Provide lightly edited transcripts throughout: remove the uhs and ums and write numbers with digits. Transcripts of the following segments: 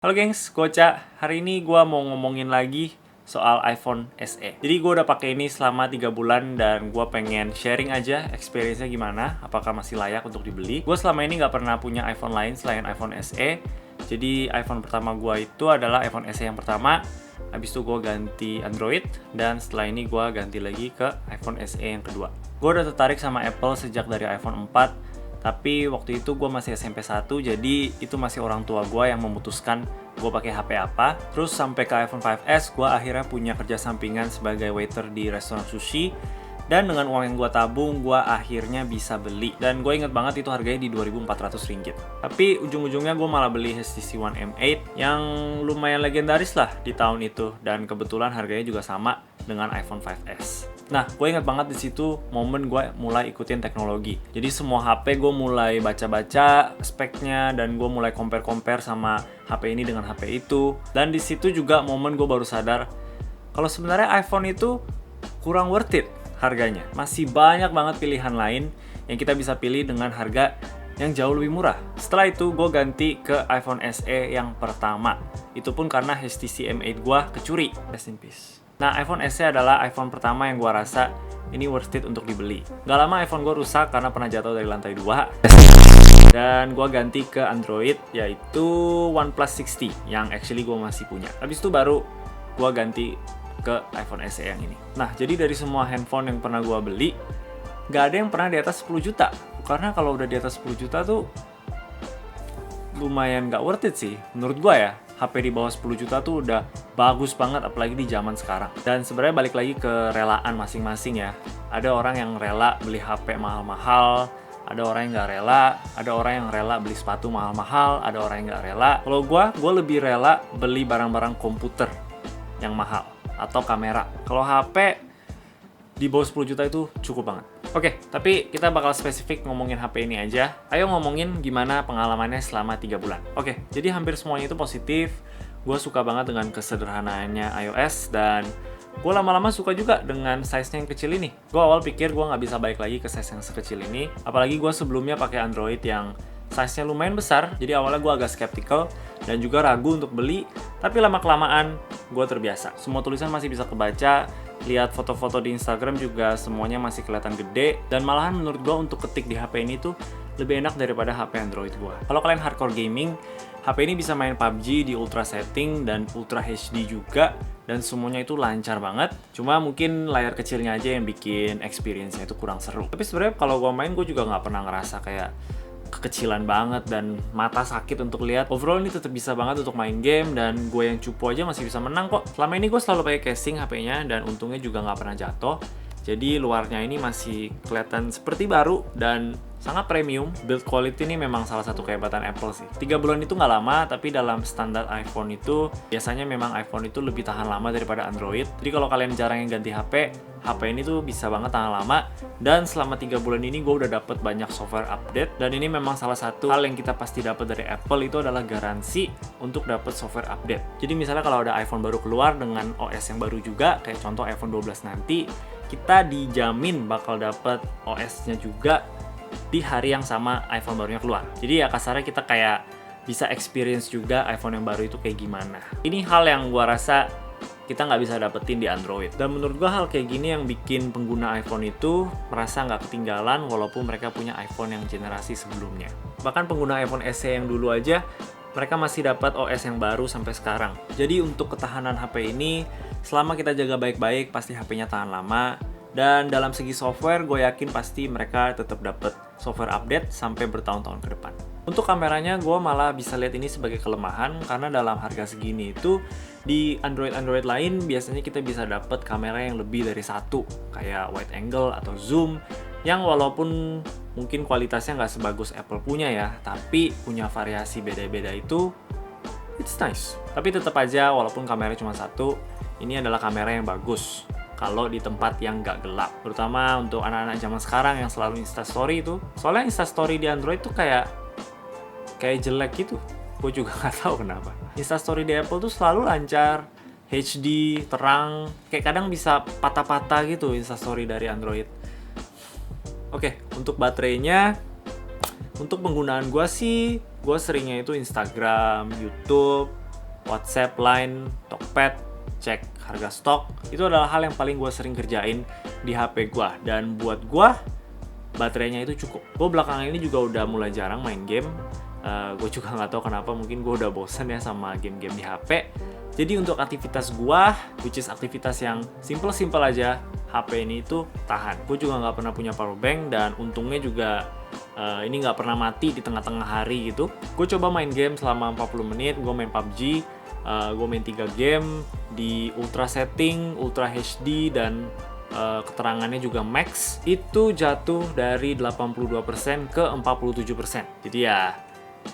Halo gengs, gue Ocha. Hari ini gue mau ngomongin lagi soal iPhone SE. Jadi gue udah pakai ini selama 3 bulan dan gue pengen sharing aja experience-nya gimana, apakah masih layak untuk dibeli. Gue selama ini nggak pernah punya iPhone lain selain iPhone SE. Jadi iPhone pertama gue itu adalah iPhone SE yang pertama. Habis itu gue ganti Android dan setelah ini gue ganti lagi ke iPhone SE yang kedua. Gue udah tertarik sama Apple sejak dari iPhone 4. Tapi waktu itu gue masih SMP 1, jadi itu masih orang tua gue yang memutuskan gue pakai HP apa. Terus sampai ke iPhone 5S, gue akhirnya punya kerja sampingan sebagai waiter di restoran sushi. Dan dengan uang yang gue tabung, gue akhirnya bisa beli. Dan gue inget banget itu harganya di 2.400 ringgit. Tapi ujung-ujungnya gue malah beli HTC One M8 yang lumayan legendaris lah di tahun itu. Dan kebetulan harganya juga sama dengan iPhone 5S. Nah, gue inget banget di situ momen gue mulai ikutin teknologi. Jadi semua HP gue mulai baca-baca speknya dan gue mulai compare-compare sama HP ini dengan HP itu. Dan di situ juga momen gue baru sadar kalau sebenarnya iPhone itu kurang worth it harganya. Masih banyak banget pilihan lain yang kita bisa pilih dengan harga yang jauh lebih murah. Setelah itu gue ganti ke iPhone SE yang pertama. Itu pun karena HTC M8 gue kecuri. Rest in peace. Nah, iPhone SE adalah iPhone pertama yang gue rasa ini worth it untuk dibeli. Gak lama iPhone gue rusak karena pernah jatuh dari lantai 2. Dan gue ganti ke Android, yaitu OnePlus 60 yang actually gue masih punya. Habis itu baru gue ganti ke iPhone SE yang ini. Nah, jadi dari semua handphone yang pernah gue beli, gak ada yang pernah di atas 10 juta. Karena kalau udah di atas 10 juta tuh lumayan gak worth it sih, menurut gue ya. HP di bawah 10 juta tuh udah bagus banget, apalagi di zaman sekarang. Dan sebenarnya balik lagi ke relaan masing-masing ya. Ada orang yang rela beli HP mahal-mahal, ada orang yang nggak rela, ada orang yang rela beli sepatu mahal-mahal, ada orang yang nggak rela. Kalau gue lebih rela beli barang-barang komputer yang mahal atau kamera. Kalau HP di bawah 10 juta itu cukup banget. Oke, tapi kita bakal spesifik ngomongin HP ini aja. Ayo ngomongin gimana pengalamannya selama 3 bulan. Oke, jadi hampir semuanya itu positif. Gue suka banget dengan kesederhanaannya iOS dan gue lama-lama suka juga dengan size-nya yang kecil ini. Gue awal pikir gue nggak bisa balik lagi ke size yang sekecil ini. Apalagi gue sebelumnya pakai Android yang size-nya lumayan besar. Jadi awalnya gue agak skeptical dan juga ragu untuk beli. Tapi lama-kelamaan gue terbiasa. Semua tulisan masih bisa kebaca. Lihat foto-foto di Instagram juga semuanya masih kelihatan gede. Dan malahan menurut gue untuk ketik di HP ini tuh lebih enak daripada HP Android gue. Kalau kalian hardcore gaming, HP ini bisa main PUBG di ultra setting dan ultra HD juga. Dan semuanya itu lancar banget. Cuma mungkin layar kecilnya aja yang bikin experience-nya itu kurang seru. Tapi sebenarnya kalau gue main, gue juga nggak pernah ngerasa kayak kekecilan banget dan mata sakit untuk lihat. Overall ini tetap bisa banget untuk main game dan gue yang cupu aja masih bisa menang kok. Selama ini gue selalu pakai casing HP-nya dan untungnya juga nggak pernah jatuh. Jadi luarnya ini masih kelihatan seperti baru dan sangat premium. Build quality ini memang salah satu kehebatan Apple sih. 3 bulan itu nggak lama, tapi dalam standar iPhone itu biasanya memang iPhone itu lebih tahan lama daripada Android. Jadi kalau kalian jarang yang ganti HP ini tuh bisa banget tahan lama. Dan selama 3 bulan ini gue udah dapet banyak software update. Dan ini memang salah satu hal yang kita pasti dapat dari Apple itu adalah garansi untuk dapet software update. Jadi misalnya kalau ada iPhone baru keluar dengan OS yang baru juga, kayak contoh iPhone 12 nanti, kita dijamin bakal dapet OS-nya juga di hari yang sama iPhone barunya keluar. Jadi ya kasarnya kita kayak bisa experience juga iPhone yang baru itu kayak gimana. Ini hal yang gua rasa kita nggak bisa dapetin di Android. Dan menurut gua hal kayak gini yang bikin pengguna iPhone itu merasa nggak ketinggalan walaupun mereka punya iPhone yang generasi sebelumnya. Bahkan pengguna iPhone SE yang dulu aja mereka masih dapat OS yang baru sampai sekarang. Jadi untuk ketahanan HP ini, selama kita jaga baik-baik, pasti HP-nya tahan lama. Dan dalam segi software, gue yakin pasti mereka tetap dapat software update sampai bertahun-tahun ke depan. Untuk kameranya, gue malah bisa lihat ini sebagai kelemahan karena dalam harga segini itu di Android lain biasanya kita bisa dapat kamera yang lebih dari satu, kayak wide angle atau zoom, yang walaupun mungkin kualitasnya nggak sebagus Apple punya ya, tapi punya variasi beda-beda itu it's nice. Tapi tetap aja walaupun kamera cuma satu, ini adalah kamera yang bagus kalau di tempat yang nggak gelap, terutama untuk anak-anak zaman sekarang yang selalu instastory itu. Soalnya instastory di Android tuh kayak jelek gitu, gue juga nggak tahu kenapa. Instastory di Apple tuh selalu lancar, HD, terang, kayak kadang bisa patah-patah gitu instastory dari Android. Oke, untuk baterainya, untuk penggunaan gue sih, gue seringnya itu Instagram, YouTube, WhatsApp, Line, Tokped, cek harga stok. Itu adalah hal yang paling gue sering kerjain di HP gue. Dan buat gue, baterainya itu cukup. Gue belakangan ini juga udah mulai jarang main game. Gue juga nggak tahu kenapa, mungkin gue udah bosen ya sama game-game di HP. Jadi untuk aktivitas gue, which is aktivitas yang simple-simple aja, HP ini itu tahan. Gue juga nggak pernah punya power bank, dan untungnya juga ini nggak pernah mati di tengah-tengah hari gitu. Gue coba main game selama 40 menit, gue main PUBG, gue main 3 game di ultra setting, ultra HD, dan keterangannya juga max. Itu jatuh dari 82% ke 47%. Jadi ya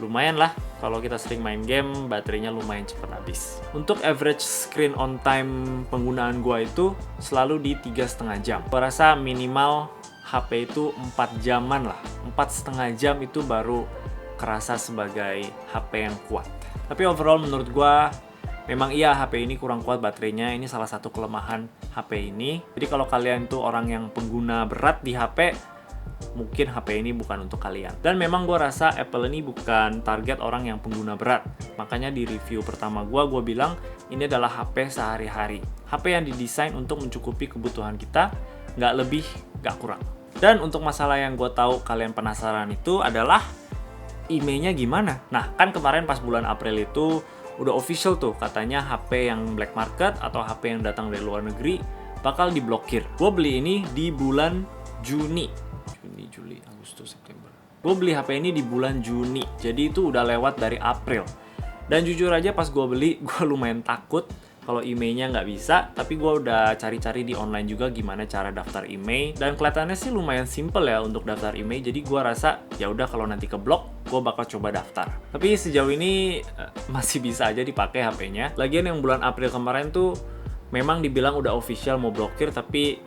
lumayan lah, kalau kita sering main game, baterainya lumayan cepat habis. Untuk average screen on time penggunaan gue itu selalu di 3,5 jam. Gue rasa minimal HP itu 4 jaman lah. 4,5 jam itu baru kerasa sebagai HP yang kuat. Tapi overall menurut gue, memang iya HP ini kurang kuat baterainya. Ini salah satu kelemahan HP ini. Jadi kalau kalian tuh orang yang pengguna berat di HP, mungkin HP ini bukan untuk kalian. Dan memang gue rasa Apple ini bukan target orang yang pengguna berat. Makanya di review pertama gue bilang ini adalah HP sehari-hari. HP yang didesain untuk mencukupi kebutuhan kita, nggak lebih, nggak kurang. Dan untuk masalah yang gue tahu kalian penasaran itu adalah IMEI-nya gimana. Nah, kan kemarin pas bulan April itu udah official tuh, katanya HP yang black market atau HP yang datang dari luar negeri bakal diblokir. Gue beli ini di bulan Juni, Juli, Agustus, September. Gue beli HP ini di bulan Juni, jadi itu udah lewat dari April. Dan jujur aja pas gue beli, gue lumayan takut kalau IMEI-nya nggak bisa. Tapi gue udah cari-cari di online juga gimana cara daftar IMEI, dan kelihatannya sih lumayan simple ya untuk daftar IMEI. Jadi gue rasa ya udah, kalau nanti keblok, gue bakal coba daftar. Tapi sejauh ini masih bisa aja dipakai HP-nya. Lagian yang bulan April kemarin tuh memang dibilang udah official mau blokir, tapi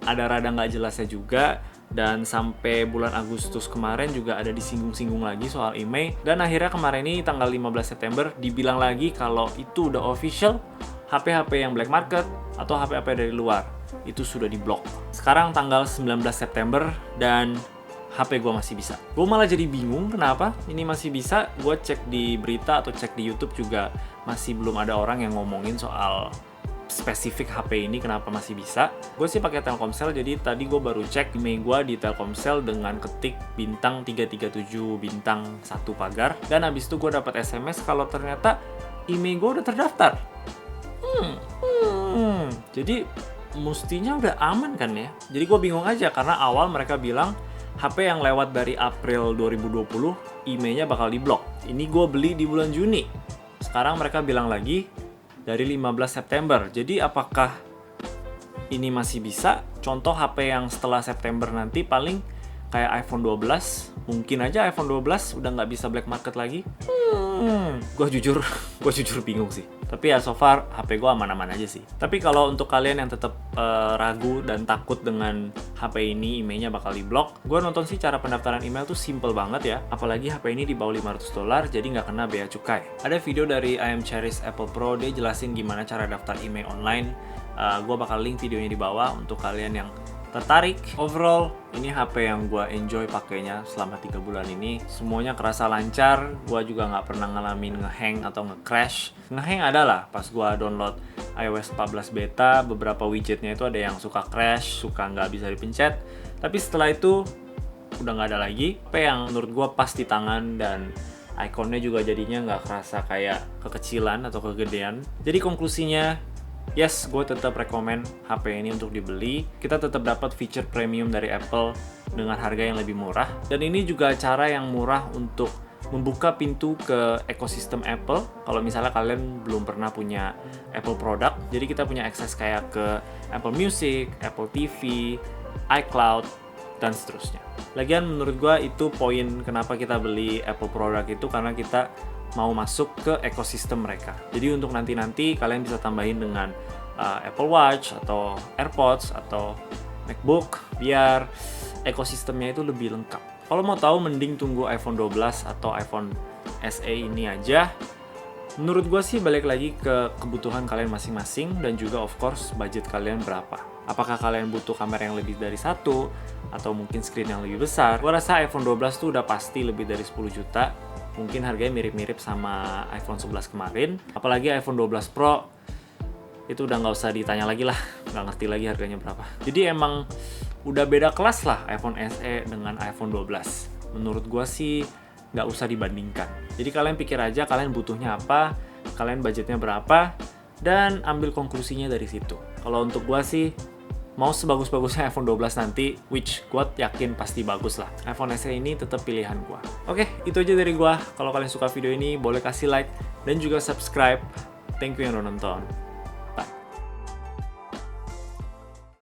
ada rada nggak jelasnya juga. Dan sampai bulan Agustus kemarin juga ada disinggung-singgung lagi soal IMEI. Dan akhirnya kemarin ini tanggal 15 September dibilang lagi kalau itu udah official, HP-HP yang black market atau HP-HP dari luar itu sudah diblok. Sekarang tanggal 19 September dan HP gue masih bisa. Gue malah jadi bingung kenapa ini masih bisa. Gue cek di berita atau cek di YouTube juga masih belum ada orang yang ngomongin soal spesifik HP ini kenapa masih bisa. Gue sih pakai Telkomsel, jadi tadi gue baru cek IMEI gue di Telkomsel dengan ketik bintang 337 bintang 1 pagar, dan habis itu gue dapat SMS kalau ternyata IMEI gue udah terdaftar. Jadi mestinya udah aman kan ya. Jadi gue bingung aja karena awal mereka bilang HP yang lewat dari April 2020 IMEI-nya bakal diblok. Ini gue beli di bulan Juni. Sekarang mereka bilang lagi dari 15 September. Jadi apakah ini masih bisa? Contoh HP yang setelah September nanti paling kayak iPhone 12. Mungkin aja iPhone 12 udah nggak bisa black market lagi. Gue jujur bingung sih. Tapi ya so far HP gue aman-aman aja sih. Tapi kalau untuk kalian yang tetap ragu dan takut dengan HP ini IMEI-nya bakal diblok, gue nonton sih cara pendaftaran email tuh simple banget ya. Apalagi HP ini di bawah $500, jadi nggak kena bea cukai. Ada video dari I Am Cherish Apple Pro, dia jelasin gimana cara daftar email online. Gue bakal link videonya di bawah untuk kalian yang tertarik. Overall, ini HP yang gue enjoy pakainya selama 3 bulan ini. Semuanya kerasa lancar, gue juga nggak pernah ngalamin ngehang atau nge-crash. Ngehang adalah pas gue download iOS 14 beta, beberapa widgetnya itu ada yang suka crash, suka nggak bisa dipencet. Tapi setelah itu, udah nggak ada lagi. HP yang menurut gue pas di tangan, dan ikonnya juga jadinya nggak kerasa kayak kekecilan atau kegedean. Jadi konklusinya, yes, gue tetap rekomen HP ini untuk dibeli. Kita tetap dapat feature premium dari Apple dengan harga yang lebih murah. Dan ini juga cara yang murah untuk membuka pintu ke ekosistem Apple. Kalau misalnya kalian belum pernah punya Apple product, jadi kita punya akses kayak ke Apple Music, Apple TV, iCloud, dan seterusnya. Lagian menurut gue itu poin kenapa kita beli Apple product itu, karena kita mau masuk ke ekosistem mereka. Jadi untuk nanti-nanti kalian bisa tambahin dengan Apple Watch atau AirPods atau MacBook biar ekosistemnya itu lebih lengkap. Kalau mau tahu mending tunggu iPhone 12 atau iPhone SE ini aja. Menurut gue sih balik lagi ke kebutuhan kalian masing-masing dan juga of course budget kalian berapa. Apakah kalian butuh kamera yang lebih dari 1 atau mungkin screen yang lebih besar? Gue rasa iPhone 12 tuh udah pasti lebih dari 10 juta. mungkin harganya mirip-mirip sama iPhone 11 kemarin. Apalagi iPhone 12 Pro, itu udah nggak usah ditanya lagi lah, nggak ngerti lagi harganya berapa. Jadi emang udah beda kelas lah iPhone SE dengan iPhone 12. Menurut gua sih nggak usah dibandingkan. Jadi kalian pikir aja kalian butuhnya apa, kalian budgetnya berapa, dan ambil konklusinya dari situ. Kalau untuk gua sih, mau sebagus-bagusnya iPhone 12 nanti, which gua yakin pasti bagus lah, iPhone SE ini tetap pilihan gua. Oke, itu aja dari gua. Kalau kalian suka video ini, boleh kasih like dan juga subscribe. Thank you yang udah nonton.